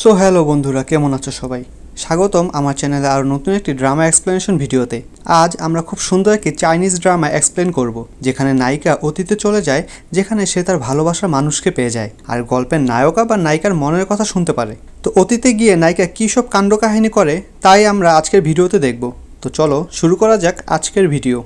So hello বন্ধুরা, কেমন আছো সবাই? স্বাগতম আমার চ্যানেলে আরও নতুন একটি ড্রামা এক্সপ্লেনেশন ভিডিওতে। আজ আমরা খুব সুন্দর একটি চাইনিজ ড্রামা এক্সপ্লেন করব, যেখানে নায়িকা অতীতে চলে যায়, যেখানে সে তার ভালোবাসার মানুষকে পেয়ে যায় আর গল্পের নায়িকা বা নায়িকার মনের কথা শুনতে পারে। তো অতীতে গিয়ে নায়িকা কী সব কাণ্ডকাহিনী করে তাই আমরা আজকের ভিডিওতে দেখব। তো চলো শুরু করা যাক আজকের ভিডিও।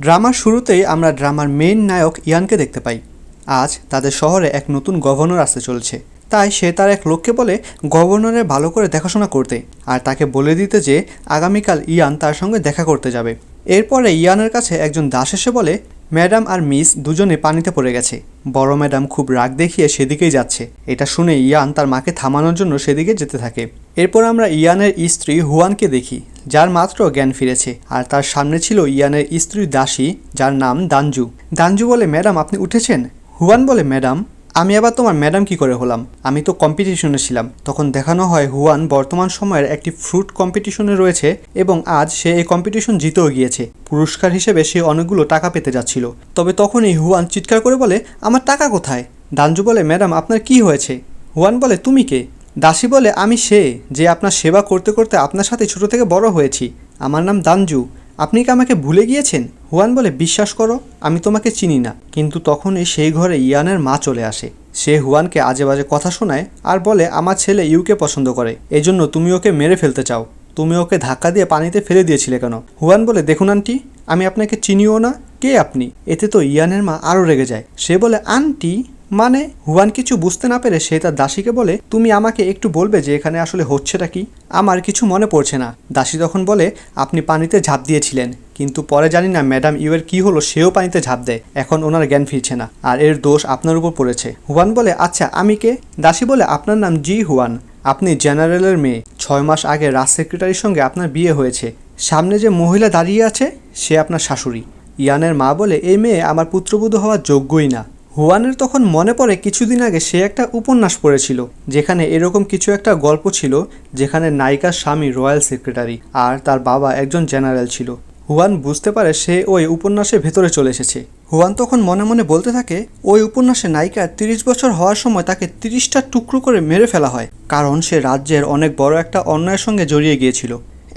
ড্রামার শুরুতেই আমরা ড্রামার মেইন নায়ক ইয়ানকে দেখতে পাই। আজ তাদের শহরে এক নতুন গভর্নর আসতে চলেছে, তাই সে তার এক লোককে বলে গভর্নরের ভালো করে দেখাশোনা করতে আর তাকে বলে দিতে যে আগামীকাল ইয়ান তার সঙ্গে দেখা করতে যাবে। এরপরে ইয়ানের কাছে একজন দাস এসে বলে ম্যাডাম আর মিস দুজনে পানিতে পড়ে গেছে। বড় ম্যাডাম খুব রাগ দেখিয়ে সেদিকেই যাচ্ছে। এটা শুনে ইয়ান তার মাকে থামানোর জন্য সেদিকে যেতে থাকে। এরপর আমরা ইয়ানের স্ত্রী হুয়ানকে দেখি, যার মাত্র জ্ঞান ফিরেছে, আর তার সামনে ছিল ইয়ানের স্ত্রী দাসী, যার নাম দানজু। দানজু বলে ম্যাডাম আপনি উঠেছেন? হুয়ান বলে ম্যাডাম আমি আবার তোমার ম্যাডাম কি করে হলাম? আমি তো কম্পিটিশনে ছিলাম। তখন দেখানো হয় হুয়ান বর্তমান সময়ের একটি ফ্রুট কম্পিটিশনে রয়েছে এবং আজ সে এই কম্পিটিশন জিতেও গিয়েছে। পুরস্কার হিসেবে সে অনেকগুলো টাকা পেতে যাচ্ছিল। তবে তখনই হুয়ান চিৎকার করে বলে আমার টাকা কোথায়? দানজু বলে ম্যাডাম আপনার কি হয়েছে? হুয়ান বলে তুমি কে? দাসী বলে আমি সে যে আপনার সেবা করতে করতে আপনার সাথে ছোট থেকে বড় হয়েছি। আমার নাম দানজু। আপনি কি আমাকে ভুলে গিয়েছেন? হুয়ান বলে বিশ্বাস করো আমি তোমাকে চিনি না। কিন্তু তখনই সেই ঘরে ইয়ানের মা চলে আসে। সে হুয়ানকে আজে বাজে কথা শোনায় আর বলে আমার ছেলে ইউকে পছন্দ করে, এজন্য তুমি ওকে মেরে ফেলতে চাও। তুমি ওকে ধাক্কা দিয়ে পানিতে ফেলে দিয়েছিলে কেন? হুয়ান বলে দেখুন আন্টি, আমি আপনাকে চিনিও না, কে আপনি? এতে তো ইয়ানের মা আরও রেগে যায়। সে বলে আন্টি মানে? হুয়ান কিছু বুঝতে না পেরে সে তার দাসীকে বলে তুমি আমাকে একটু বলবে যে এখানে আসলে হচ্ছেটা কি? আমার কিছু মনে পড়ছে না। দাসী তখন বলে আপনি পানিতে ঝাঁপ দিয়েছিলেন, কিন্তু পরে জানি না ম্যাডাম ইউয়ের কি হলো, সেও পানিতে ঝাঁপ দেয়। এখন ওনার জ্ঞান ফিরছে না আর এর দোষ আপনার উপর পড়েছে। হুয়ান বলে আচ্ছা আমি কে? দাসী বলে আপনার নাম জি হুয়ান। আপনি জেনারেলের মেয়ে। 6 মাস আগে রাজ সেক্রেটারির সঙ্গে আপনার বিয়ে হয়েছে। সামনে যে মহিলা দাঁড়িয়ে আছে সে আপনার শাশুড়ি। ইয়ানের মা বলে এই মেয়ে আমার পুত্রবধূ হওয়ার যোগ্যই না। হুয়ানের তখন মনে পড়ে কিছুদিন আগে সে একটা উপন্যাস পড়েছিল, যেখানে এরকম কিছু একটা গল্প ছিল, যেখানে নায়িকার স্বামী রয়্যাল সেক্রেটারি আর তার বাবা একজন জেনারেল ছিল। হুয়ান বুঝতে পারে সে ওই উপন্যাসের ভেতরে চলে এসেছে। হুয়ান তখন মনে মনে বলতে থাকে ওই উপন্যাসে নায়িকার 30 বছর হওয়ার সময় তাকে 30টা টুকরো করে মেরে ফেলা হয়, কারণ সে রাজ্যের অনেক বড় একটা অন্যায়ের সঙ্গে জড়িয়ে গিয়েছিল।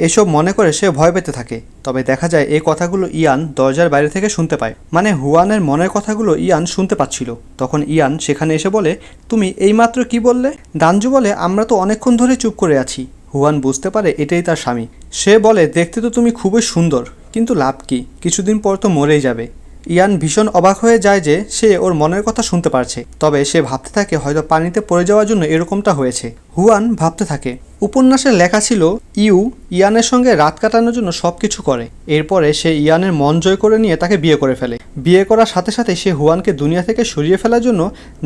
এসব মনে করে সে ভয় পেতে থাকে। তবে দেখা যায় এই কথাগুলো ইয়ান দরজার বাইরে থেকে শুনতে পায়, মানে হুয়ানের মনের কথাগুলো ইয়ান শুনতে পাচ্ছিল। তখন ইয়ান সেখানে এসে বলে তুমি এইমাত্র কি বললে? দানজু বলে আমরা তো অনেকক্ষণ ধরে চুপ করে আছি। হুয়ান বুঝতে পারে এটাই তার স্বামী। সে বলে দেখতে তো তুমি খুবই সুন্দর, কিন্তু লাভ কি, কিছুদিন পর তো মরেই যাবে। ইয়ান ভীষণ অবাক হয়ে যায় যে সে ওর মনের কথা শুনতে পারছে। তবে সে ভাবতে থাকে হয়তো পানিতে পড়ে যাওয়ার জন্য এরকমটা হয়েছে। হুয়ান ভাবতে থাকে উপন্যাসে লেখা ছিল ইয়ানের সঙ্গে রাত কাটানোর জন্য সব কিছু করে। এরপরে সে ইয়ানের মন জয় করে নিয়ে তাকে বিয়ে করে ফেলে। বিয়ে করার সাথে সাথে সে হুয়ানকে দুনিয়া থেকে সরিয়ে ফেলার জন্য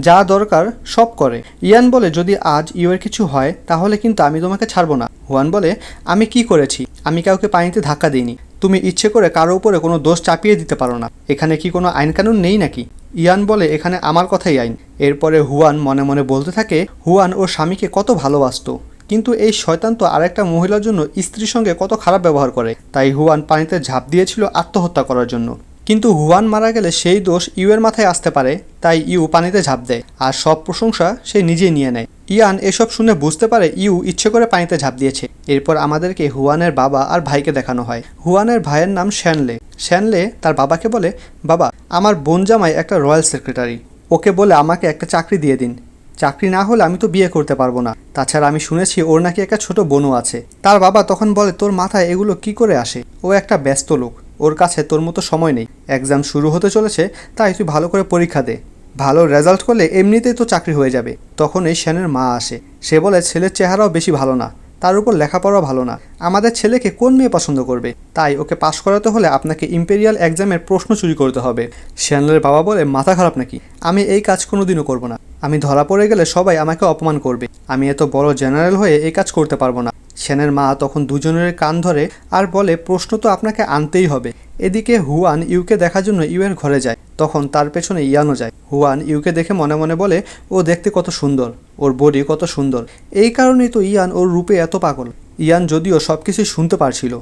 যা দরকার সব করে। ইয়ান বলে যদি আজ ইউয়ের কিছু হয় তাহলে কিন্তু আমি তোমাকে ছাড়বো না। হুয়ান বলে আমি কি করেছি? আমি কাউকে পানিতে ধাক্কা দিইনি। তুমি ইচ্ছে করে কারো উপরে কোনো দোষ চাপিয়ে দিতে পারো না। এখানে কি কোনো আইন কানুন নেই নাকি? ইয়ান বলে এখানে আমার কথাই আইন। এরপরে হুয়ান মনে মনে বলতে থাকে হুয়ান ওর স্বামীকে কত ভালোবাসতো, কিন্তু এই শয়তান তো আরেকটা মহিলার জন্য স্ত্রীর সঙ্গে কত খারাপ ব্যবহার করে। তাই হুয়ান পানিতে ঝাঁপ দিয়েছিল আত্মহত্যা করার জন্য। কিন্তু হুয়ান মারা গেলে সেই দোষ ইউয়ের মাথায় আসতে পারে, তাই ইউ পানিতে ঝাঁপ দেয় আর সব প্রশংসা সে নিজেই নিয়ে নেয়। ইয়ান এসব শুনে বুঝতে পারে ইউ ইচ্ছে করে পানিতে ঝাঁপ দিয়েছে। এরপর আমাদেরকে হুয়ানের বাবা আর ভাইকে দেখানো হয়। হুয়ানের ভাইয়ের নাম শ্যানলে। শ্যানলে তার বাবাকে বলে বাবা আমার বোন জামাই একটা রয়্যাল সেক্রেটারি, ওকে বলে আমাকে একটা চাকরি দিয়ে দিন। চাকরি না হলে আমি তো বিয়ে করতে পারবো না। তাছাড়া আমি শুনেছি ওর নাকি একটা ছোট বোনও আছে। তার বাবা তখন বলে তোর মাথায় এগুলো কি করে আসে? ও একটা ব্যস্ত লোক, ওর কাছে তোর মতো সময় নেই। এক্সাম শুরু হতে চলেছে, তাই তুই ভালো করে পরীক্ষা দে। ভালো রেজাল্ট করলে এমনিতেই তো চাকরি হয়ে যাবে। তখন এই শ্যানের মা আসে। সে বলে ছেলের চেহারাও বেশি ভালো না, তার উপর লেখাপড়াও ভালো না। আমাদের ছেলেকে কোন মেয়ে পছন্দ করবে? তাই ওকে পাশ করাতে হলে আপনাকে ইম্পেরিয়াল এক্সামের প্রশ্ন চুরি করতে হবে। শ্যানলের বাবা বলে মাথা খারাপ নাকি? আমি এই কাজ কোনোদিনও করবো না। আমি ধরা পড়ে গেলে সবাই আমাকে অপমান করবে। আমি এত বড় জেনারেল হয়ে এই কাজ করতে পারবো না। শ্যানের মা তখন দুজনের কান ধরে আর বলে প্রশ্ন তো আপনাকে আনতেই হবে। এদিকে হুয়ান ইউকে দেখার জন্য ইউয়ের ঘরে যায়। তখন তার পেছনে ইয়ানও যায়। হুয়ান ইউকে দেখে মনে মনে বলে ও দেখতে কত সুন্দর, ওর বডি কত সুন্দর। এই কারণেই তো ইয়ান ওর রূপে এত পাগল। ইয়ান যদিও সব কিছুই শুনতে পারছিল,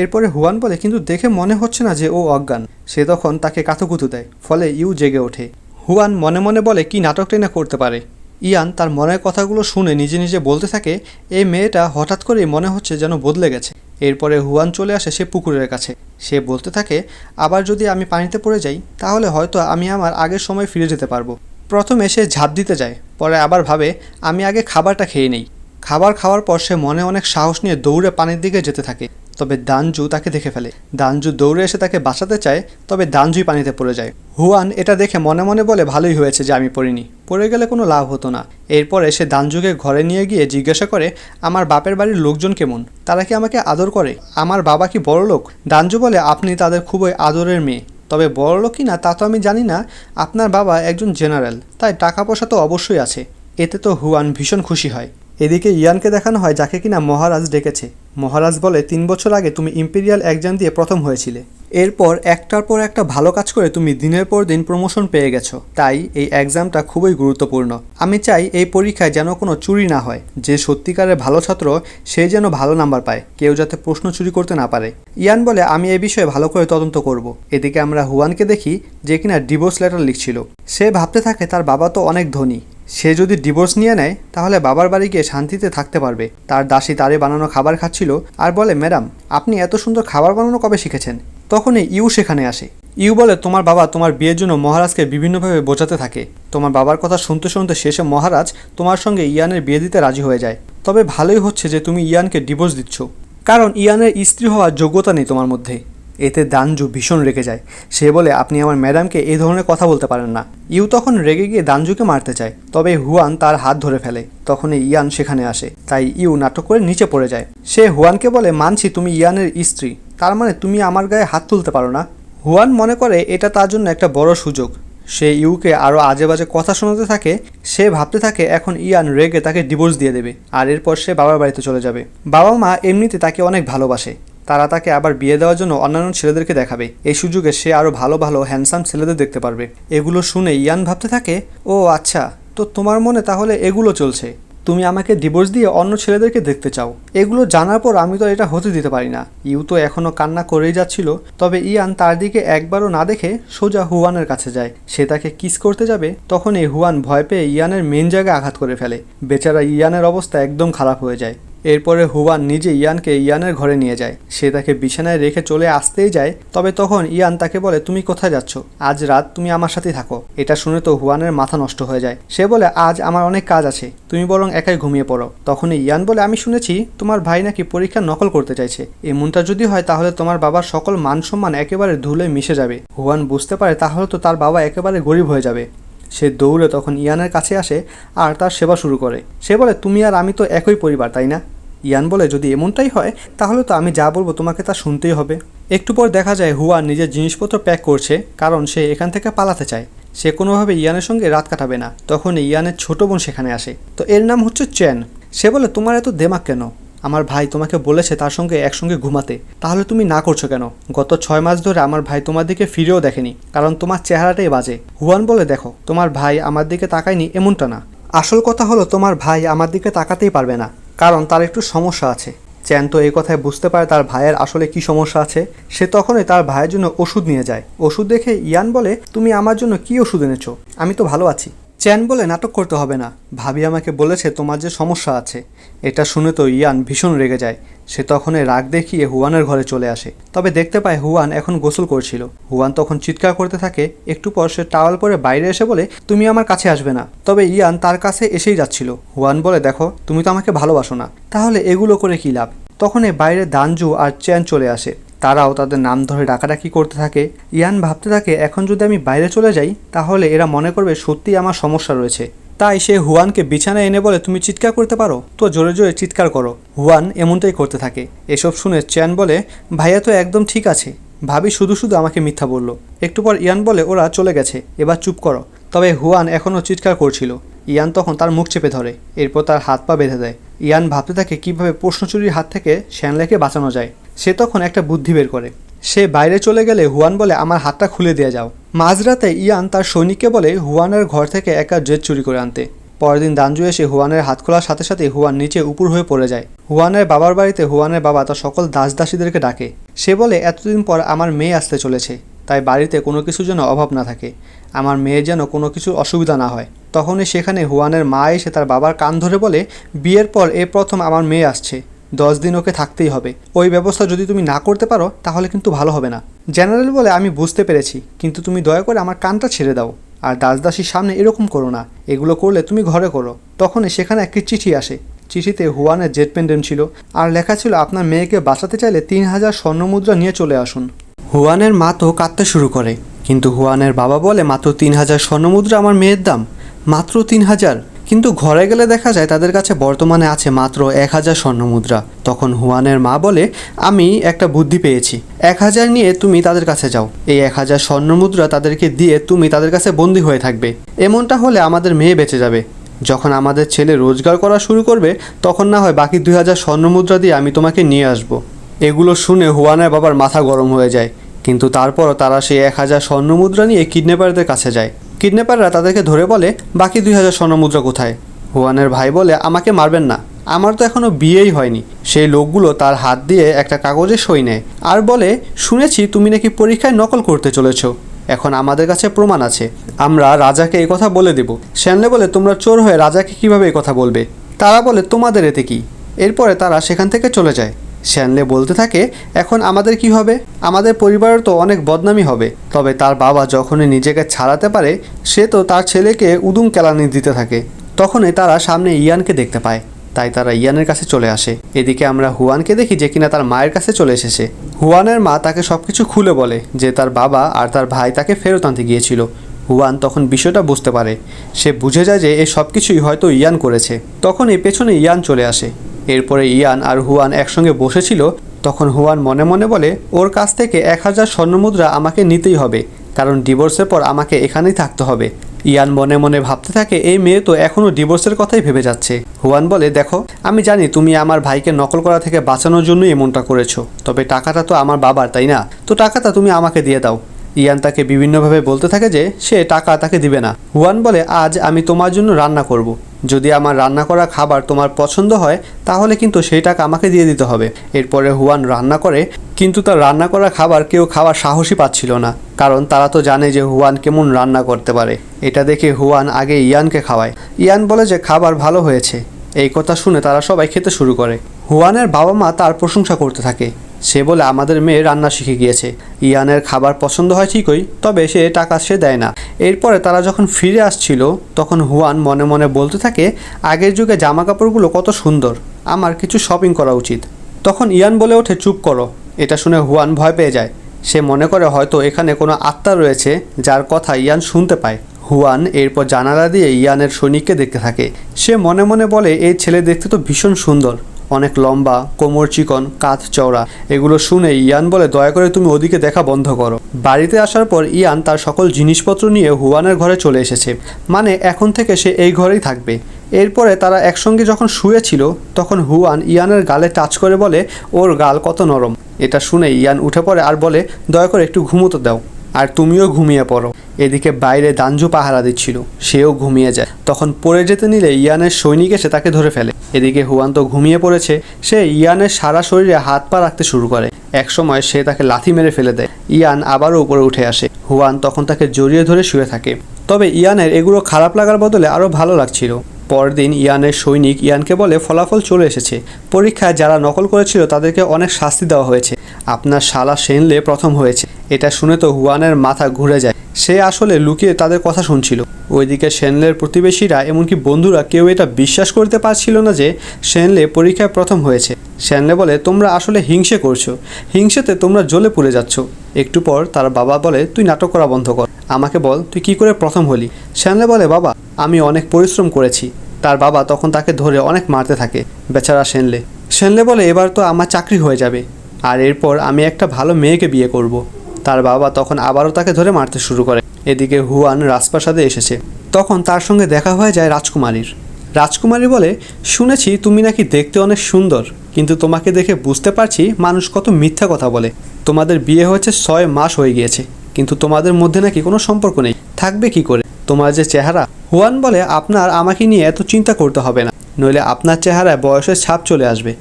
এরপরে হুয়ান বলে কিন্তু দেখে মনে হচ্ছে না যে ও অজ্ঞান। সে তখন তাকে কাতুকুতু দেয়, ফলে ইউ জেগে ওঠে। হুয়ান মনে মনে বলে কি নাটকটাই না করতে পারে। ইয়ান তার মনের কথাগুলো শুনে নিজে নিজে বলতে থাকে, এই মেয়েটা হঠাৎ করেই মনে হচ্ছে যেন বদলে গেছে। এরপরে হুয়ান চলে আসে সে পুকুরের কাছে। সে বলতে থাকে, আবার যদি আমি পানিতে পড়ে যাই তাহলে হয়তো আমি আমার আগের সময় ফিরে যেতে পারবো। প্রথমে সে ঝাঁপ দিতে যায়, পরে আবার ভাবে আমি আগে খাবারটা খেয়ে নেই। খাবার খাওয়ার পর সে মনে অনেক সাহস নিয়ে দৌড়ে পানির দিকে যেতে থাকে। তবে দানজু তাকে দেখে ফেলে। দানজু দৌড়ে এসে তাকে বাঁচাতে চায়, তবে দানজুই পানিতে পড়ে যায়। হুয়ান এটা দেখে মনে মনে বলে ভালোই হয়েছে যে আমি পড়িনি, পড়ে গেলে কোনো লাভ হতো না। এরপরে সে দানজুকে ঘরে নিয়ে গিয়ে জিজ্ঞাসা করে, আমার বাপের বাড়ির লোকজন কেমন, তারা কি আমাকে আদর করে, আমার বাবা কি বড়লোক? দানজু বলে, আপনি তাদের খুবই আদরের মেয়ে, তবে বড়লোক কি না তা তো আমি জানি না। আপনার বাবা একজন জেনারেল, তাই টাকা পয়সা তো অবশ্যই আছে। এতে তো হুয়ান ভীষণ খুশি হয়। এদিকে ইয়ানকে দেখানো হয় যাকে কিনা মহারাজ ডেকেছে। মহারাজ বলে, 3 বছর আগে তুমি ইম্পেরিয়াল এক্সাম দিয়ে প্রথম হয়েছিলে। এরপর একটার পর একটা ভালো কাজ করে তুমি দিনের পর দিন প্রমোশন পেয়ে গেছো। তাই এই এক্সামটা খুবই গুরুত্বপূর্ণ। আমি চাই এই পরীক্ষায় যেন কোনো চুরি না হয়। যে সত্যিকারের ভালো ছাত্র সে যেন ভালো নাম্বার পায়, কেউ যাতে প্রশ্ন চুরি করতে না পারে। ইয়ান বলে, আমি এই বিষয়ে ভালো করে তদন্ত করব। এদিকে আমরা হুয়ানকে দেখি যে কিনা ডিভোর্স লেটার লিখছিল। সে ভাবতে থাকে তার বাবা তো অনেক ধনী, সে যদি ডিভোর্স নিয়ে নেয় তাহলে বাবার বাড়ি গিয়ে শান্তিতে থাকতে পারবে। তার দাসী তারে বানানো খাবার খাচ্ছিল আর বলে, ম্যাডাম আপনি এত সুন্দর খাবার বানানো কবে শিখেছেন? তখনই ইউ সেখানে আসে। ইউ বলে, তোমার বাবা তোমার বিয়ের জন্য মহারাজকে বিভিন্নভাবে বোঝাতে থাকে। তোমার বাবার কথা শুনতে শুনতে শেষে মহারাজ তোমার সঙ্গে ইয়ানের বিয়ে দিতে রাজি হয়ে যায়। তবে ভালোই হচ্ছে যে তুমি ইয়ানকে ডিভোর্স দিচ্ছ, কারণ ইয়ানের স্ত্রী হওয়ার যোগ্যতা নেই তোমার মধ্যে। এতে দানজু ভীষণ রেগে যায়। সে বলে, আপনি আমার ম্যাডামকে এই ধরনের কথা বলতে পারেন না। ইউ তখন রেগে গিয়ে দানজুকে মারতে চায়, তবে হুয়ান তার হাত ধরে ফেলে। তখনই ইয়ান সেখানে আসে, তাই ইউ নাটক করে নিচে পড়ে যায়। সে হুয়ানকে বলে, মানছি তুমি ইয়ানের স্ত্রী, তার মানে তুমি আমার গায়ে হাত তুলতে পারো না। হুয়ান মনে করে এটা তার জন্য একটা বড় সুযোগ। সে ইউকে আরও আজে বাজে কথা শোনাতে থাকে। সে ভাবতে থাকে এখন ইয়ান রেগে তাকে ডিভোর্স দিয়ে দেবে, আর এরপর সে বাবার বাড়িতে চলে যাবে। বাবা মা এমনিতে তাকে অনেক ভালোবাসে, তারা তাকে আবার বিয়ে দেওয়ার জন্য অন্যান্য ছেলেদেরকে দেখাবে। এই সুযোগে সে আরও ভালো ভালো হ্যান্ডসাম ছেলেদের দেখতে পারবে। এগুলো শুনে ইয়ান ভাবতে থাকে, ও আচ্ছা, তো তোমার মনে তাহলে এগুলো চলছে, তুমি আমাকে ডিভোর্স দিয়ে অন্য ছেলেদেরকে দেখতে চাও। এগুলো জানার পর আমি তো এটা হতে দিতে পারি না। ইউ তো এখনও কান্না করেই যাচ্ছিল, তবে ইয়ান তার দিকে একবারও না দেখে সোজা হুয়ানের কাছে যায়। সে তাকে কিস করতে যাবে, তখনই হুয়ান ভয় পেয়ে ইয়ানের মেন জায়গায় আঘাত করে ফেলে। বেচারা ইয়ানের অবস্থা একদম খারাপ হয়ে যায়। এরপরে হুয়ান নিজে ইয়ানকে ইয়ানের ঘরে নিয়ে যায়। সে তাকে বিছানায় রেখে চলে আসতেই যায়, তবে তখন ইয়ান তাকে বলে, তুমি কোথায় যাচ্ছ? আজ রাত তুমি আমার সাথেই থাকো। এটা শুনে তো হুয়ানের মাথা নষ্ট হয়ে যায়। সে বলে, আজ আমার অনেক কাজ আছে, তুমি বরং একাই ঘুমিয়ে পড়ো। তখনই ইয়ান বলে, আমি শুনেছি তোমার ভাই নাকি পরীক্ষা নকল করতে চাইছে। এমনটা যদি হয় তাহলে তোমার বাবার সকল মান সম্মান একেবারে ধুলোয় মিশে যাবে। হুয়ান বুঝতে পারে তাহলে তো তার বাবা একেবারে গরিব হয়ে যাবে। সে দৌড়ে তখন ইয়ানের কাছে আসে আর তার সেবা শুরু করে। সে বলে, তুমি আর আমি তো একই পরিবার, তাই না? ইয়ান বলে, যদি এমনটাই হয় তাহলে তো আমি যা বলবো তোমাকে তা শুনতেই হবে। একটু পর দেখা যায় হুয়ান নিজের জিনিসপত্র প্যাক করছে, কারণ সে এখান থেকে পালাতে চায়। সে কোনোভাবে ইয়ানের সঙ্গে রাত কাটাবে না। তখন ইয়ানের ছোট বোন সেখানে আসে, তো এর নাম হচ্ছে চেন। সে বলে, তোমার এত দেমাগ কেন? আমার ভাই তোমাকে বলেছে তার সঙ্গে একসঙ্গে ঘুমাতে, তাহলে তুমি না করছো কেন? গত 6 মাস ধরে আমার ভাই তোমার দিকে ফিরেও দেখেনি, কারণ তোমার চেহারাটাই বাজে। হুয়ান বলে, দেখো তোমার ভাই আমার দিকে তাকায়নি এমনটা না, আসল কথা হলো তোমার ভাই আমার দিকে তাকাতেই পারবে না, কারণ তার একটু সমস্যা আছে। চ্যান তো এই কথায় বুঝতে পারে তার ভাইয়ের আসলে কি সমস্যা আছে। সে তখনই তার ভাইয়ের জন্য ওষুধ নিয়ে যায়। ওষুধ দেখে ইয়ান বলে, তুমি আমার জন্য কি ওষুধ এনেছো? আমি তো ভালো আছি। চ্যান বলে, নাটক করতে হবে না, ভাবি আমাকে বলেছে তোমার যে সমস্যা আছে। এটা শুনে তো ইয়ান ভীষণ রেগে যায়। সে তখনই রাগ দেখিয়ে হুয়ানের ঘরে চলে আসে, তবে দেখতে পায় হুয়ান এখন গোসল করছিল। হুয়ান তখন চিৎকার করতে থাকে। একটু পর সে টাওয়াল পরে বাইরে এসে বলে, তুমি আমার কাছে আসবে না। তবে ইয়ান তার কাছে এসেই যাচ্ছিল। হুয়ান বলে, দেখো তুমি তো আমাকে ভালোবাসো না, তাহলে এগুলো করে কি লাভ? তখনই বাইরে দানজু আর চ্যান চলে আসে। তারাও তাদের নাম ধরে ডাকাডাকি করতে থাকে। ইয়ান ভাবতে থাকে, এখন যদি আমি বাইরে চলে যাই তাহলে এরা মনে করবে সত্যিই আমার সমস্যা রয়েছে। তাই সে হুয়ানকে বিছানায় এনে বলে, তুমি চিৎকার করতে পারো তো জোরে জোরে চিৎকার করো। হুয়ান এমনটাই করতে থাকে। এসব শুনে চ্যান বলে, ভাইয়া তো একদম ঠিক আছে, ভাবি শুধু শুধু আমাকে মিথ্যা বলল। একটু পর ইয়ান বলে, ওরা চলে গেছে, এবার চুপ করো। তবে হুয়ান এখনও চিৎকার করছিল। ইয়ান তখন তার মুখ চেপে ধরে, এরপর তার হাত পা বেঁধে দেয়। ইয়ান ভাবতে থাকে কিভাবে প্রশ্নচুরির হাত থেকে শ্যানলেকে বাঁচানো যায়। সে তখন একটা বুদ্ধি বের করে। সে বাইরে চলে গেলে হুয়ান বলে, আমার হাতটা খুলে দিয়ে যাও। মাঝরাতে ইয়ান তার সৈনিককে বলে হুয়ানের ঘর থেকে একটা জেট চুরি করে আনতে। পরের দিন দানজু এসে হুয়ানের হাত খোলার সাথে সাথে হুয়ান নিচে উপর হয়ে পড়ে যায়। হুয়ানের বাবার বাড়িতে হুয়ানের বাবা তার সকল দাস দাসীদেরকে ডাকে। সে বলে এতদিন পর আমার মেয়ে আসতে চলেছে, তাই বাড়িতে কোনো কিছুর যেন অভাব না থাকে, আমার মেয়ের যেন কোনো কিছুর অসুবিধা না হয়। তখনই সেখানে হুয়ানের মা এসে তার বাবার কান ধরে বলে, বিয়ের পর এ প্রথম আমার মেয়ে আসছে, 10 দিন ওকে থাকতেই হবে। ওই ব্যবস্থা যদি তুমি না করতে পারো তাহলে কিন্তু ভালো হবে না। জেনারেল বলে, আমি বুঝতে পেরেছি, কিন্তু তুমি দয়া করে আমার কানটা ছেড়ে দাও, আর দাসদাসীর সামনে এরকম করো না, এগুলো করলে তুমি ঘরে করো। তখনই সেখানে একটি চিঠি আসে। চিঠিতে হুয়ানের জেট পেন্ডেন্ট ছিল, আর লেখা ছিল, আপনার মেয়েকে বাঁচাতে চাইলে 3000 স্বর্ণমুদ্রা নিয়ে চলে আসুন। হুয়ানের মা তো কাঁদতে শুরু করে, কিন্তু হুয়ানের বাবা বলে, মাত্র 3000 স্বর্ণমুদ্রা আমার মেয়ের দাম, মাত্র 3000। কিন্তু ঘরে গেলে দেখা যায় তাদের কাছে বর্তমানে আছে মাত্র 1000 স্বর্ণমুদ্রা। তখন হুয়ানের মা বলে, আমি একটা বুদ্ধি পেয়েছি, 1000 নিয়ে তুমি তাদের কাছে যাও, এই 1000 স্বর্ণমুদ্রা তাদেরকে দিয়ে তুমি তাদের কাছে বন্দী হয়ে থাকবে। এমনটা হলে আমাদের মেয়ে বেঁচে যাবে। যখন আমাদের ছেলে রোজগার করা শুরু করবে তখন না হয় বাকি 2000 স্বর্ণমুদ্রা দিয়ে আমি তোমাকে নিয়ে আসব। এগুলো শুনে হুয়ানের বাবার মাথা গরম হয়ে যায়, কিন্তু তারপরও তারা সেই 1000 স্বর্ণমুদ্রা নিয়ে কিডন্যাপারদের কাছে যায়। কিডন্যাপাররা তাদেরকে ধরে বলে, বাকি 2000 স্বর্ণমুদ্রা কোথায়? হুয়ানের ভাই বলে, আমাকে মারবেন না, আমার তো এখনও বিয়েই হয়নি। সেই লোকগুলো তার হাত দিয়ে একটা কাগজে সই নেয় আর বলে, শুনেছি তুমি নাকি পরীক্ষায় নকল করতে চলেছো, এখন আমাদের কাছে প্রমাণ আছে, আমরা রাজাকে এই কথা বলে দেব। শ্যানলে বলে, তোমরা চোর হয়ে রাজাকে কিভাবে এই কথা বলবে? তারা বলে, তোমাদের এতে কি? এরপরে তারা সেখান থেকে চলে যায়। শ্যানলে বলতে থাকে, এখন আমাদের কি হবে? আমাদের পরিবারের তো অনেক বদনামি হবে। তবে তার বাবা যখনই নিজেকে ছাড়াতে পারে, সে তো তার ছেলেকে উদুম কেলানি দিতে থাকে। তখনই তারা সামনে ইয়ানকে দেখতে পায়, তাই তারা ইয়ানের কাছে চলে আসে। এদিকে আমরা হুয়ানকে দেখি যে কিনা তার মায়ের কাছে চলে এসেছে। হুয়ানের মা তাকে সবকিছু খুলে বলে যে তার বাবা আর তার ভাই তাকে ফেরত আনতে গিয়েছিল। হুয়ান তখন বিষয়টা বুঝতে পারে, সে বুঝে যায় যে এই সব কিছুই হয়তো ইয়ান করেছে। তখন এই পেছনে ইয়ান চলে আসে। এরপরে ইয়ান আর হুয়ান একসঙ্গে বসেছিল। তখন হুয়ান মনে মনে বলে, ওর কাছ থেকে 1000 স্বর্ণমুদ্রা আমাকে নিতেই হবে, কারণ ডিভোর্সের পর আমাকে এখানেই থাকতে হবে। ইয়ান মনে মনে ভাবতে থাকে, এই মেয়ে তো এখনও ডিভোর্সের কথাই ভেবে যাচ্ছে। হুয়ান বলে, দেখো, আমি জানি তুমি আমার ভাইকে নকল করা থেকে বাঁচানোর জন্যই এমনটা করেছো, তবে টাকাটা তো আমার বাবার, তাই না? তো টাকাটা তুমি আমাকে দিয়ে দাও। ইয়ান তাকে বিভিন্নভাবে বলতে থাকে যে সে টাকা তাকে দিবে না। হুয়ান বলে, আজ আমি তোমার জন্য রান্না করব। যদি আমার রান্না করা খাবার তোমার পছন্দ হয় তাহলে কিন্তু সেই টাকা আমাকে দিয়ে দিতে হবে। এরপরে হুয়ান রান্না করে, কিন্তু তার রান্না করা খাবার কেউ খাওয়ার সাহসই পাচ্ছিল না, কারণ তারা তো জানে যে হুয়ান কেমন রান্না করতে পারে। এটা দেখে হুয়ান আগে ইয়ানকে খাওয়ায়। ইয়ান বলে যে খাবার ভালো হয়েছে। এই কথা শুনে তারা সবাই খেতে শুরু করে। হুয়ানের বাবা মা তার প্রশংসা করতে থাকে। সে বলে, আমাদের মেয়ে রান্না শিখে গিয়েছে। ইয়ানের খাবার পছন্দ হয় ঠিকই, তবে সে টাকা সে দেয় না। এরপরে তারা যখন ফিরে আসছিল তখন হুয়ান মনে মনে বলতে থাকে, আগের যুগে জামা কাপড়গুলো কত সুন্দর, আমার কিছু শপিং করা উচিত। তখন ইয়ান বলে ওঠে, চুপ করো। এটা শুনে হুয়ান ভয় পেয়ে যায়। সে মনে করে হয়তো এখানে কোনো আত্মা রয়েছে যার কথা ইয়ান শুনতে পায়। হুয়ান এরপর জানালা দিয়ে ইয়ানের সৈনিককে দেখতে থাকে। সে মনে মনে বলে, এই ছেলে দেখতে তো ভীষণ সুন্দর, অনেক লম্বা, কোমর চিকন, কাঁধ চওড়া। এগুলো শুনে ইয়ান বলে, দয়া করে তুমি ওদিকে দেখা বন্ধ করো। বাড়িতে আসার পর ইয়ান তার সকল জিনিসপত্র নিয়ে হুয়ানের ঘরে চলে এসেছে, মানে এখন থেকে সে এই ঘরেই থাকবে। এরপরে তারা একসঙ্গে যখন শুয়েছিল তখন হুয়ান ইয়ানের গালে টাচ করে বলে, ওর গাল কত নরম। এটা শুনে ইয়ান উঠে পড়ে আর বলে, দয়া করে একটু ঘুমোতে দাও, আর তুমিও ঘুমিয়ে পড়ো। এদিকে বাইরে দাঞ্জু পাহারা দিচ্ছিল, সেও ঘুমিয়ে যায়। তখন পড়ে যেতে নিলে ইয়ানের সৈনিক এসে তাকে ধরে ফেলে। এদিকে হুয়ান তো ঘুমিয়ে পড়েছে। সে ইয়ানের সারা শরীরে হাত পা রাখতে শুরু করে। একসময় সে তাকে লাথি মেরে ফেলে দেয়। ইয়ান আবারও উপরে উঠে আসে। হুয়ান তখন তাকে জড়িয়ে ধরে শুয়ে থাকে। তবে ইয়ানের এগুলো খারাপ লাগার বদলে আরও ভালো লাগছিল। পরদিন ইয়ানের সৈনিক ইয়ানকে বলে, ফলাফল চলে এসেছে, পরীক্ষায় যারা নকল করেছিল তাদেরকে অনেক শাস্তি দেওয়া হয়েছে, আপনার শালা শেনলে প্রথম হয়েছে। এটা শুনে তো হুয়ানের মাথা ঘুরে যায়। সে আসলে লুকিয়ে তাদের কথা শুনছিল। ওইদিকে শেনলের প্রতিবেশীরা এমনকি বন্ধুরা কেউ এটা বিশ্বাস করতে পারছিল না যে শেনলে পরীক্ষায় প্রথম হয়েছে। শেনলে বলে, তোমরা আসলে হিংসে করছো, হিংসেতে তোমরা জ্বলে পুড়ে যাচ্ছ। একটু পর তার বাবা বলে, তুই নাটক করা বন্ধ কর, আমাকে বল তুই কি করে প্রথম হলি। শেনলে বলে, বাবা আমি অনেক পরিশ্রম করেছি। তার বাবা তখন তাকে ধরে অনেক মারতে থাকে। বেচারা শেনলে। শেনলে বলে, এবার তো আমার চাকরি হয়ে যাবে, আর এরপর আমি একটা ভালো মেয়েকে বিয়ে করব। তার বাবা তখন আবারও তাকে ধরে মারতে শুরু করে। এদিকে হুয়ান রাজপ্রাসাদে এসেছে। তখন তার সঙ্গে দেখা হয়ে যায় রাজকুমারীর। রাজকুমারী বলে, শুনেছি তুমি নাকি দেখতে অনেক সুন্দর, কিন্তু তোমাকে দেখে বুঝতে পারছি মানুষ কত মিথ্যা কথা বলে। তোমাদের বিয়ে হয়েছে 6 মাস হয়ে গিয়েছে, কিন্তু তোমাদের মধ্যে নাকি কোনো সম্পর্ক নেই, থাকবে কি করে? তোমার যে চেহারা। হুয়ান বলে, আপনার আমাকে নিয়ে এত চিন্তা করতে হবে না, নইলে আপনার চেহারায় বয়সের ছাপ চলে আসবে।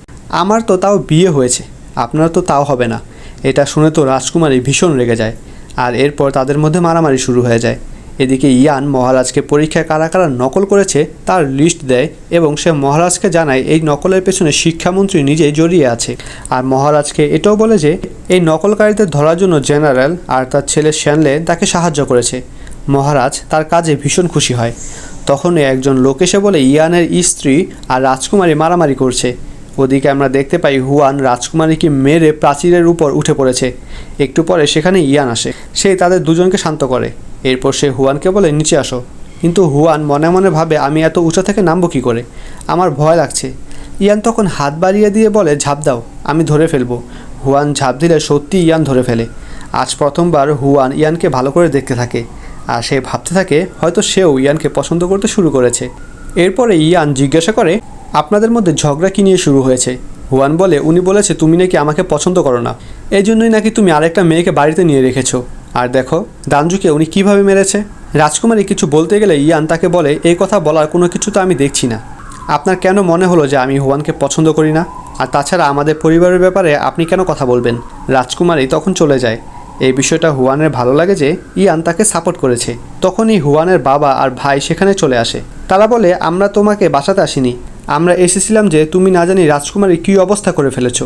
আমার তো তাও বিয়ে হয়েছে, আপনার তো তাও হবে না। এটা শুনে তো রাজকুমারী ভীষণ রেগে যায়, আর এরপর তাদের মধ্যে মারামারি শুরু হয়ে যায়। এদিকে ইয়ান মহারাজকে পরীক্ষায় কারা কারা নকল করেছে তার লিস্ট দেয় এবং সে মহারাজকে জানায় এই নকলের পেছনে শিক্ষামন্ত্রী নিজেই জড়িয়ে আছে। আর মহারাজকে এটাও বলে যে এই নকলকারীদের ধরার জন্য জেনারেল আর তার ছেলে শ্যানলে তাকে সাহায্য করেছে। মহারাজ তার কাজে ভীষণ খুশি হয়। তখনই একজন লোক এসে বলে ইয়ানের স্ত্রী আর রাজকুমারী মারামারি করছে। ওদিকে আমরা দেখতে পাই হুয়ান রাজকুমারীকে মেরে প্রাচীরের উপর উঠে পড়েছে। একটু পরে সেখানে ইয়ান আসে, সে তাদের দুজনকে শান্ত করে। এরপর সে হুয়ানকে বলে নিচে আসো, কিন্তু হুয়ান মনে মনে ভাবে আমি এত উঁচা থেকে নামবো কী করে, আমার ভয় লাগছে। ইয়ান তখন হাত বাড়িয়ে দিয়ে বলে ঝাঁপ দাও, আমি ধরে ফেলবো। হুয়ান ঝাঁপ দিলে সত্যি ইয়ান ধরে ফেলে। আজ প্রথমবার হুয়ান ইয়ানকে ভালো করে দেখতে থাকে, আর সে ভাবতে থাকে হয়তো সেও ইয়ানকে পছন্দ করতে শুরু করেছে। এরপরে ইয়ান জিজ্ঞাসা করে আপনাদের মধ্যে ঝগড়া কী নিয়ে শুরু হয়েছে। হুয়ান বলে উনি বলেছে তুমি নাকি আমাকে পছন্দ করো না, এই জন্যই নাকি তুমি আরেকটা মেয়েকে বাড়িতে নিয়ে রেখেছো। আর দেখো দানজুকে উনি কিভাবে মেরেছে। রাজকুমারী কিছু বলতে গেলে ইয়ান তাকে বলে এই কথা বলার কোনো কিছু তো আমি দেখছি না, আপনার কেন মনে হলো যে আমি হুয়ানকে পছন্দ করি না, আর তাছাড়া আমাদের পরিবারের ব্যাপারে আপনি কেন কথা বলবেন। রাজকুমারী তখন চলে যায়। এই বিষয়টা হুয়ানের ভালো লাগে যে ইয়ান তাকে সাপোর্ট করেছে। তখনই হুয়ানের বাবা আর ভাই সেখানে চলে আসে। তারা বলে আমরা তোমাকে বাঁচাতে আসিনি, আমরা এসেছিলাম যে তুমি না জানি রাজকুমারী কী অবস্থা করে ফেলেছো।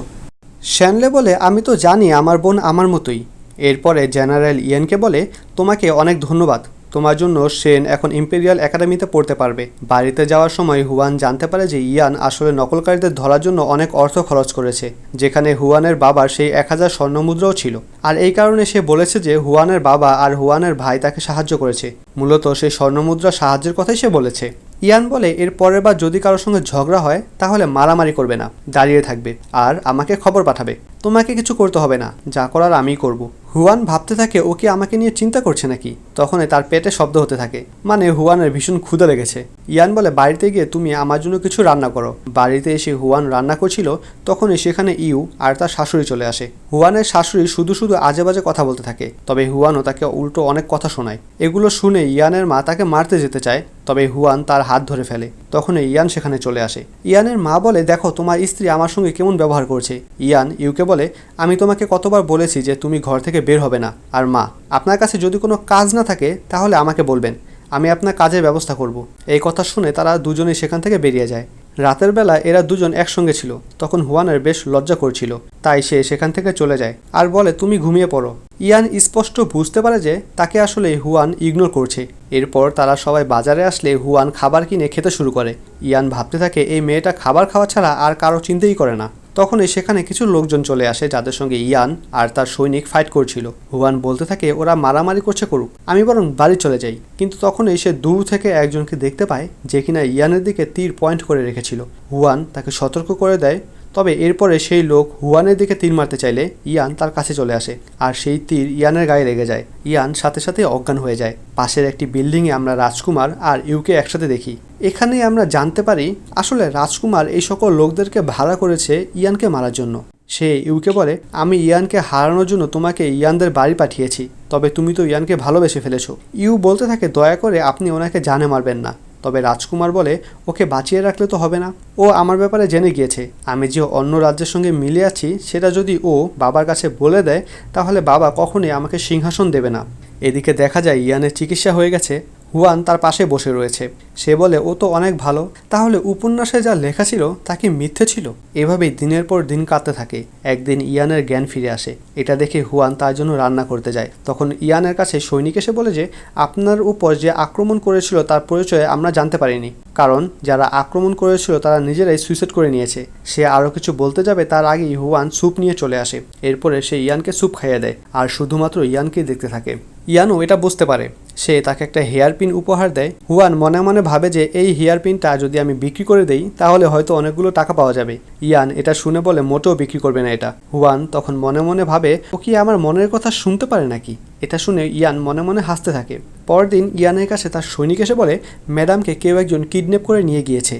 শ্যানলে বলে আমি তো জানি আমার বোন আমার মতোই। এরপরে জেনারেল ইয়ানকে বলে তোমাকে অনেক ধন্যবাদ, তোমার জন্য সেন এখন ইম্পেরিয়াল একাডেমিতে পড়তে পারবে। বাড়িতে যাওয়ার সময় হুয়ান জানতে পারে যে ইয়ান আসলে নকলকারীদের ধরার জন্য অনেক অর্থ খরচ করেছে, যেখানে হুয়ানের বাবার সেই 1000 স্বর্ণমুদ্রাও ছিল। আর এই কারণে সে বলেছে যে হুয়ানের বাবা আর হুয়ানের ভাই তাকে সাহায্য করেছে, মূলত সেই স্বর্ণমুদ্রা সাহায্যের কথাই সে বলেছে। ইয়ান বলে এর পরের বার যদি কারোর সঙ্গে ঝগড়া হয় তাহলে মারামারি করবে না, দাঁড়িয়ে থাকবে আর আমাকে খবর পাঠাবে, তোমাকে কিছু করতে হবে না, যা করার আমিই করব। হুয়ান ভাবতে থাকে ও কি আমাকে নিয়ে চিন্তা করছে নাকি। তখনই তার পেটে শব্দ হতে থাকে, মানে হুয়ানের ভীষণ ক্ষুধা লেগেছে। ইয়ান বলে বাড়িতে গিয়ে তুমি আমার জন্য কিছু রান্না করো। বাড়িতে এসে হুয়ান রান্না করছিল, তখনই সেখানে ইউ আর তার শাশুড়ি চলে আসে। হুয়ানের শাশুড়ি শুধু শুধু আজে বাজে কথা বলতে থাকে, তবে হুয়ানও তাকে উল্টো অনেক কথা শোনায়। এগুলো শুনে ইয়ানের মা তাকে মারতে যেতে চায়, তবে হুয়ান তার হাত ধরে ফেলে। তখন ইয়ান সেখানে চলে আসে। ইয়ানের মা বলে দেখো তোমার স্ত্রী আমার সঙ্গে কেমন ব্যবহার করছে। ইয়ান ইউকে বলে আমি তোমাকে কতবার বলেছি যে তুমি ঘর থেকে বের হবে না। আর মা, আপনার কাছে যদি কোনো কাজ না থাকে তাহলে আমাকে বলবেন, আমি আপনার কাজের ব্যবস্থা করব। এই কথা শুনে তারা দুজনেই সেখান থেকে বেরিয়ে যায়। রাতের বেলা এরা দুজন একসঙ্গে ছিল, তখন হুয়ানের বেশ লজ্জা করছিল, তাই সে সেখান থেকে চলে যায় আর বলে তুমি ঘুমিয়ে পড়ো। ইয়ান স্পষ্ট বুঝতে পারে যে তাকে আসলে হুয়ান ইগনোর করছে। এরপর তারা সবাই বাজারে আসলে হুয়ান খাবার কিনে খেতে শুরু করে। ইয়ান ভাবতে থাকে এই মেয়েটা খাবার খাওয়া ছাড়া আর কারো চিন্তাই করে না। তখনই সেখানে কিছু লোকজন চলে আসে যাদের সঙ্গে ইয়ান আর তার সৈনিক ফাইট করছিল। হুয়ান বলতে থাকে ওরা মারামারি করছে করুক, আমি বরং বাড়ি চলে যাই। কিন্তু তখনই সে দূর থেকে একজনকে দেখতে পায় যে কিনা ইয়ানের দিকে তীর পয়েন্ট করে রেখেছিল। হুয়ান তাকে সতর্ক করে দেয়, তবে এরপরে সেই লোক হুয়ানের দিকে তীর মারতে চাইলে ইয়ান তার কাছে চলে আসে আর সেই তীর ইয়ানের গায়ে লেগে যায়। ইয়ান সাথে সাথে অজ্ঞান হয়ে যায়। পাশের একটি বিল্ডিংয়ে আমরা রাজকুমার আর ইউকে একসাথে দেখি। এখানেই আমরা জানতে পারি আসলে রাজকুমার এই সকল লোকদেরকে ভাড়া করেছে ইয়ানকে মারার জন্য। সে ইউকে বলে আমি ইয়ানকে হারানোর জন্য তোমাকে ইয়ানদের বাড়ি পাঠিয়েছি, তবে তুমি তো ইয়ানকে ভালোবেসে ফেলেছো। ইউ বলতে থাকে দয়া করে আপনি ওনাকে জানে মারবেন না। তবে রাজকুমার বলে ওকে বাঁচিয়ে রাখলে তো হবে না, ও আমার ব্যাপারে জেনে গিয়েছে। আমি যে অন্য রাজ্যের সঙ্গে মিলে আছি সেটা যদি ও বাবার কাছে বলে দেয় তাহলে বাবা কখনোই আমাকে সিংহাসন দেবে না। এদিকে দেখা যায় ইয়ানের চিকিৎসা হয়ে গেছে। হুয়ান তার পাশে বসে রয়েছে। সে বলে ও তো অনেক ভালো, তাহলে উপন্যাসে যা লেখা ছিল তা কি মিথ্যে ছিল। এভাবেই দিনের পর দিন কাটতে থাকে। একদিন ইয়ানের জ্ঞান ফিরে আসে। এটা দেখে হুয়ান তার জন্য রান্না করতে যায়। তখন ইয়ানের কাছে সৈনিক এসে বলে যে আপনার উপর যে আক্রমণ করেছিল তার পরিচয় আমরা জানতে পারিনি, কারণ যারা আক্রমণ করেছিল তারা নিজেরাই সুইসাইড করে নিয়েছে। সে আরও কিছু বলতে যাবে তার আগেই হুয়ান স্যুপ নিয়ে চলে আসে। এরপরে সে ইয়ানকে স্যুপ খাইয়ে দেয় আর শুধুমাত্র ইয়ানকেই দেখতে থাকে। ইয়ানও এটা বুঝতে পারে। সে তাকে একটা হেয়ার পিন উপহার দেয়। হুয়ান মনে মনে ভাবে যে এই হেয়ার পিনটা যদি আমি বিক্রি করে দেই তাহলে হয়তো অনেকগুলো টাকা পাওয়া যাবে। ইয়ান এটা শুনে বলে মোটেও বিক্রি করবে না এটা। হুয়ান তখন মনে মনে ভাবে ও কি আমার মনের কথা শুনতে পারে নাকি। এটা শুনে ইয়ান মনে মনে হাসতে থাকে। পরদিন ইয়ানের কাছে তার সৈনিক এসে বলে ম্যাডামকে কেউ একজন কিডন্যাপ করে নিয়ে গিয়েছে।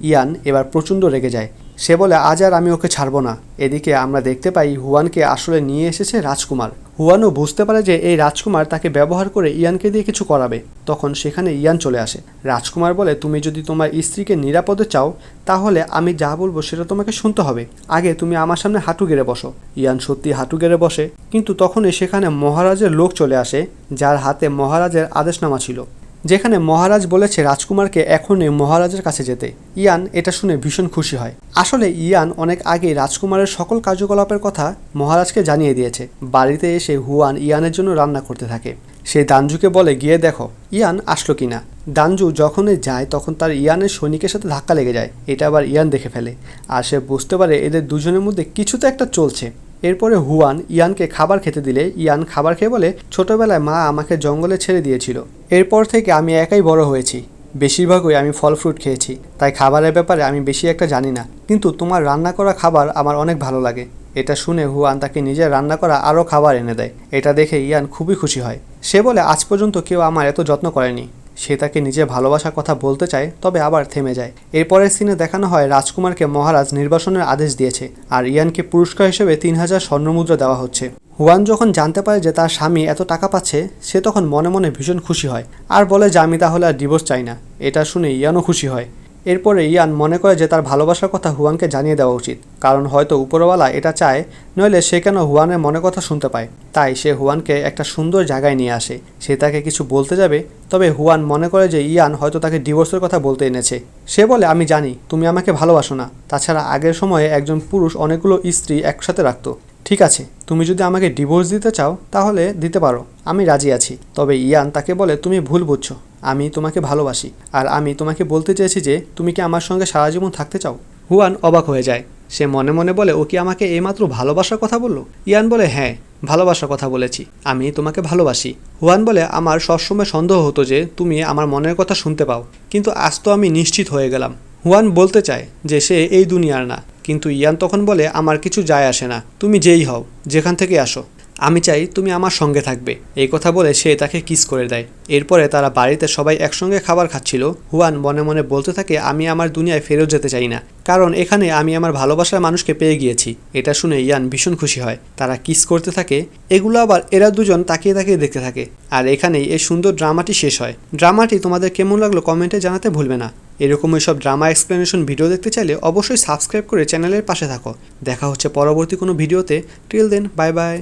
ইয়ান এবার প্রচণ্ড রেগে যায়। সে বলে আজ আর আমি ওকে ছাড়বো না। এদিকে আমরা দেখতে পাই হুয়ানকে আসলে নিয়ে এসেছে রাজকুমার। হুয়ানও বুঝতে পারে যে এই রাজকুমার তাকে ব্যবহার করে ইয়ানকে দিয়ে কিছু করাবে। তখন সেখানে ইয়ান চলে আসে। রাজকুমার বলে তুমি যদি তোমার স্ত্রীকে নিরাপদে চাও তাহলে আমি যা বলবো সেটা তোমাকে শুনতে হবে। আগে তুমি আমার সামনে হাঁটু গেড়ে বসো। ইয়ান সত্যি হাঁটু গেড়ে বসে, কিন্তু তখনই সেখানে মহারাজের লোক চলে আসে, যার হাতে মহারাজের আদেশনামা ছিল, যেখানে মহারাজ বলেছে রাজকুমারকে এখনই মহারাজের কাছে যেতে। ইয়ান এটা শুনে ভীষণ খুশি হয়। আসলে ইয়ান অনেক আগেই রাজকুমারের সকল কার্যকলাপের কথা মহারাজকে জানিয়ে দিয়েছে। বাড়িতে এসে হুয়ান ইয়ানের জন্য রান্না করতে থাকে। সে দানজুকে বলে গিয়ে দেখো ইয়ান আসলো কিনা। দানজু যখনই যায় তখন তার ইয়ানের সৈনিকের সাথে ধাক্কা লেগে যায়। এটা আবার ইয়ান দেখে ফেলে, আর সে বুঝতে পারে এদের দুজনের মধ্যে কিছু তো একটা চলছে। এরপরে হুয়ান ইয়ানকে খাবার খেতে দিলে ইয়ান খাবার খেয়ে বলে ছোটবেলায় মা আমাকে জঙ্গলে ছেড়ে দিয়েছিল, এরপর থেকে আমি একাই বড় হয়েছি। বেশিরভাগই আমি ফল ফ্রুট খেয়েছি, তাই খাবারের ব্যাপারে আমি বেশি একটা জানি না, কিন্তু তোমার রান্না করা খাবার আমার অনেক ভালো লাগে। এটা শুনে হুয়ান তাকে নিজের রান্না করা আরও খাবার এনে দেয়। এটা দেখে ইয়ান খুবই খুশি হয়। সে বলে আজ পর্যন্ত কেউ আমার এত যত্ন করেনি। সে তাকে নিজের ভালোবাসার কথা বলতে চায়, তবে আবার থেমে যায়। এরপরের সিনে দেখানো হয় রাজকুমারকে মহারাজ নির্বাসনের আদেশ দিয়েছে, আর ইয়ানকে পুরস্কার হিসেবে 3000 স্বর্ণমুদ্রা দেওয়া হচ্ছে। হুয়ান যখন জানতে পারে যে তার স্বামী এত টাকা পাচ্ছে, সে তখন মনে মনে ভীষণ খুশি হয়, আর বলে যে আমি তাহলে আর ডিভোর্স চাই না। এটা শুনে ইয়ানও খুশি হয়। এরপরে ইয়ান মনে করে যে তার ভালোবাসার কথা হুয়ানকে জানিয়ে দেওয়া উচিত, কারণ হয়তো উপরওয়ালা এটা চায়, নইলে সে কেন হুয়ানের মনের কথা শুনতে পায়। তাই সে হুয়ানকে একটা সুন্দর জায়গায় নিয়ে আসে। সে তাকে কিছু বলতে যাবে, তবে হুয়ান মনে করে যে ইয়ান হয়তো তাকে ডিভোর্সের কথা বলতে এনেছে। সে বলে আমি জানি তুমি আমাকে ভালোবাসো না, তাছাড়া আগের সময়ে একজন পুরুষ অনেকগুলো স্ত্রী একসাথে রাখতো। ঠিক আছে, তুমি যদি আমাকে ডিভোর্স দিতে চাও তাহলে দিতে পারো, আমি রাজি আছি। তবে ইয়ান তাকে বলে তুমি ভুল বুঝছো, আমি তোমাকে ভালোবাসি, আর আমি তোমাকে বলতে চেয়েছি যে তুমি কি আমার সঙ্গে সারা জীবন থাকতে চাও। হুয়ান অবাক হয়ে যায়। সে মনে মনে বলে ও কি আমাকে এইমাত্র ভালোবাসার কথা বললো? ইয়ান বলে হ্যাঁ, ভালোবাসার কথা বলেছি, আমি তোমাকে ভালোবাসি। হুয়ান বলে আমার সবসময় সন্দেহ হতো যে তুমি আমার মনের কথা শুনতে পাও, কিন্তু আজ তো আমি নিশ্চিত হয়ে গেলাম। হুয়ান বলতে চায় যে সে এই দুনিয়ার না, কিন্তু ইয়ান তখন বলে আমার কিছু যায় আসে না, তুমি যেই হও, যেখান থেকে আসো, আমি চাই তুমি আমার সঙ্গে থাকবে। এই কথা বলে সে তাকে কিস করে দেয়। এরপরে তারা বাড়িতে সবাই একসঙ্গে খাবার খাচ্ছিল। হুয়ান মনে মনে বলতে থাকে আমি আমার দুনিয়ায় ফেরত যেতে চাই না, কারণ এখানে আমি আমার ভালোবাসার মানুষকে পেয়ে গিয়েছি। এটা শুনে ইয়ান ভীষণ খুশি হয়। তারা কিস করতে থাকে। এগুলো আবার এরা দুজন তাকিয়ে তাকিয়ে দেখতে থাকে। আর এখানেই এই সুন্দর ড্রামাটি শেষ হয়। ড্রামাটি তোমাদের কেমন লাগলো কমেন্টে জানাতে ভুলবে না। এরকমই সব ড্রামা এক্সপ্লেনেশন ভিডিও দেখতে চাইলে অবশ্যই সাবস্ক্রাইব করে চ্যানেলের পাশে থাকো। দেখা হচ্ছে পরবর্তী কোনো ভিডিওতে। Till then, bye by.